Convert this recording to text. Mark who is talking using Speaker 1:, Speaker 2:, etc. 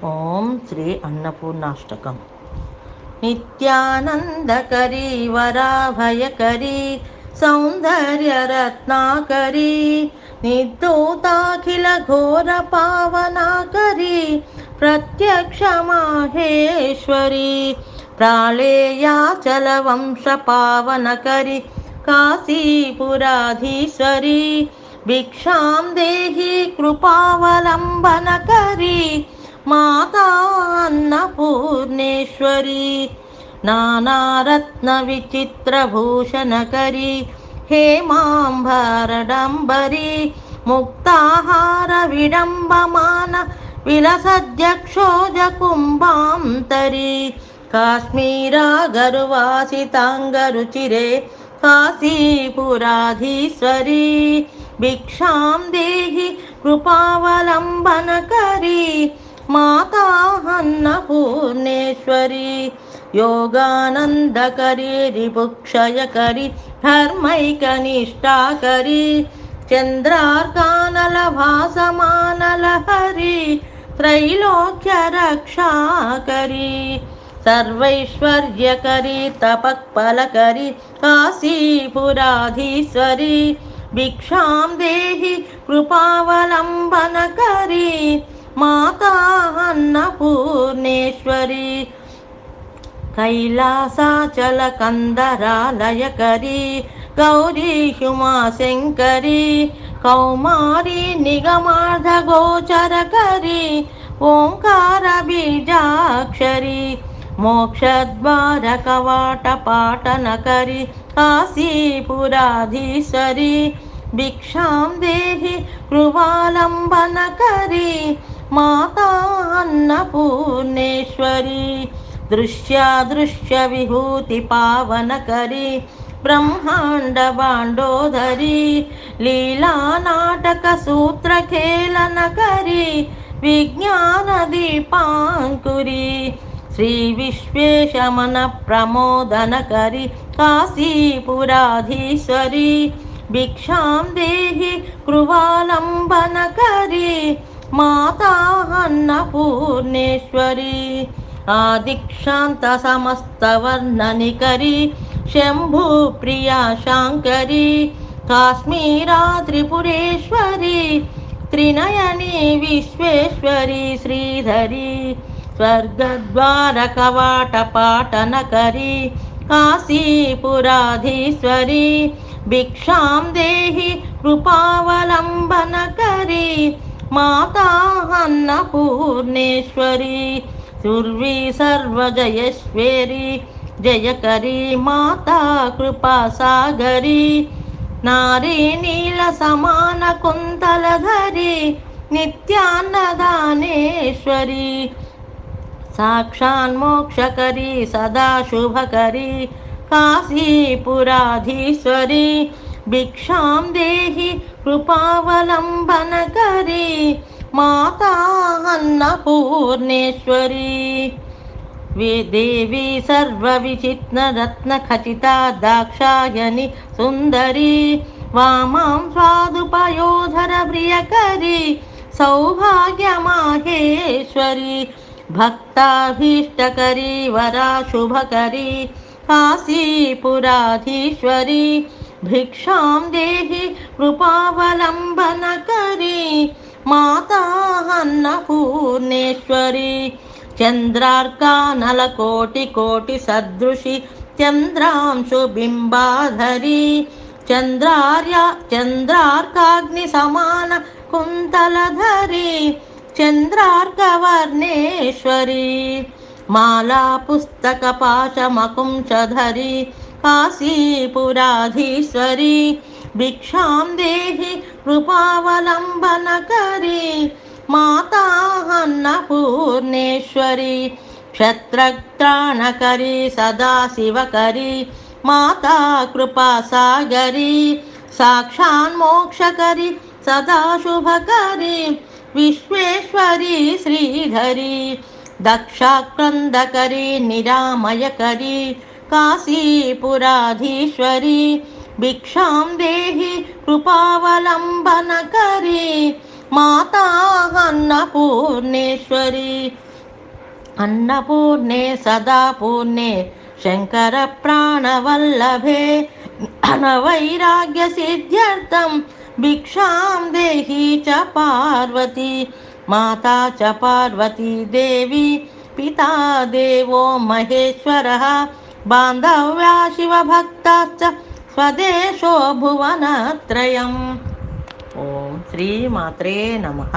Speaker 1: ఓం శ్రీ అన్నపూర్ణాష్టకం. నిత్యానందకరీ వరాభయకరీ సౌందర్యరత్నాకరీ నిర్ధూతాఖిల ఘోర పావనాకరీ ప్రత్యక్ష మాహేశ్వరీ ప్రాళేయాచల వంశ పావనకరీ కాశీపురాధీశ్వరీ భిక్షాం దేహి కృపావలంబనకరీ మాతా అన్నపూర్ణేశ్వరీ నానారత్న విచిత్రభూషణకరీ హేమాంబరడంబరీ ముక్తాహార విడంబమాన విలసధ్యక్షోజ కుంభాంతరీ కాశ్మీరా గరువాసితాంగరుచిరే కాశీపురాధీశ్వరీ భిక్షాం దేహి కృపావలంబనకరీ మాతా అన్నపూర్ణేశ్వరీ యోగానందకరీ రిపుక్షయకరీ ధర్మైకనిష్టాకరీ చంద్రార్కానల భాసమానలహరీ త్రైలోక్య రక్షాకరీ సర్వైశ్వర్యకరీ తపఃఫలకరీ కాశీపురాధీశ్వరీ భిక్షాం దేహి కృపావలంబనకరీ మాతా అన్నపూర్ణేశ్వరీ కైలాసాచల కందరాలయకరీ గౌరీ ఉమాశంకరీ కౌమారీ నిగమార్ధ గోచరకరీ ఓంకార బీజాక్షరీ మోక్షద్వార కవాట పాటనకరీ కాశీపురాధీశ్వరీ భిక్షాం దేహి కృపావలంబనకరీ మాతా అన్నపూర్ణేశ్వరీ దృశ్యాదృశ్య విభూతి పావనకరీ బ్రహ్మాండ బాండోదరీ లీలా నాటక సూత్రఖేళనకరీ విజ్ఞాన దీపాంకురీ శ్రీ విశ్వేశమన ప్రమోదనకరీ కాశీపురాధీశ్వరీ భిక్షాం దేహి కృపావలంబనకరీ మాతా అన్నపూర్ణేశ్వరీ ఆదిక్షాంత సమస్తవర్ణనికరీ శంభూ ప్రియా శాంకరీ కాశ్మీరా త్రిపురేశ్వరీ త్రినయనీ విశ్వేశ్వరీ శ్రీధరీ స్వర్గద్వార కవాట పాటనకరీ కాశీపురాధీశ్వరీ భిక్షాం దేహి కృపావలంబనకరీ మాతా అన్నపూర్ణేశ్వరీ సుర్వీ సర్వజయశ్వరీ జయకరీ మాతా కృపాసాగరీ నారీ నీల సమాన కుంతలధరీ నిత్యాన్నదానేశ్వరీ సాక్షాన్మోక్షకరీ సదా శుభకరీ కాశీపురాధీశ్వరీ భిక్షాం దేహి కృపావలంబనకరీ మాతా అన్నపూర్ణేశ్వరీ దేవీ సర్వవిచిత్రరత్నఖచితా దాక్షాయణి సుందరీ వామాం స్వాదుపయోధర ప్రియకరీ సౌభాగ్యమాహేశ్వరీ భక్తాభీష్టకరీ వరాశుభకరీ కాశీపురాధీశ్వరీ భిక్షాం దేహి కృపావలంబనకరీ మాతా అన్నపూర్ణేశ్వరీ చంద్రార్కానలకోటి కోటి సదృశి చంద్రాంశు బింబాధరీ చంద్రార్కాగ్ని సమాన కుంతలధరీ చంద్రార్కవర్ణేశ్వరీ మాలా పుస్తక పాశమకుంశధరీ కాశీపురాధీశ్వరీ భిక్షాం దేహి కృపావలంబనకరీ మాతా అన్నపూర్ణేశ్వరీ క్షత్రత్రాణకరీ సదాశివకరీ మాతా కృపాసాగరీ సాక్షాన్మోక్షకరీ సదాశుభకరీ విశ్వేశ్వరీ శ్రీధరీ దక్షాక్రందకరీ నిరామయకరీ కాశీపురాధీశ్వరీ భిక్షాం దేహి కృపావలంబనకరీ మాతా అన్నపూర్ణేశ్వరీ अन्नपूर्णे सदा पूर्णे शङ्करप्राणवल्लभे अनवैराग्यसिद्ध्यर्थं भिक्षां देहि च पार्वती माता च पार्वती देवी पिता देवो महेश्वरः बान्धव्या शिवभक्ताश्च स्वदेशो भुवनत्रयम्। ॐ श्रीमात्रे नमः।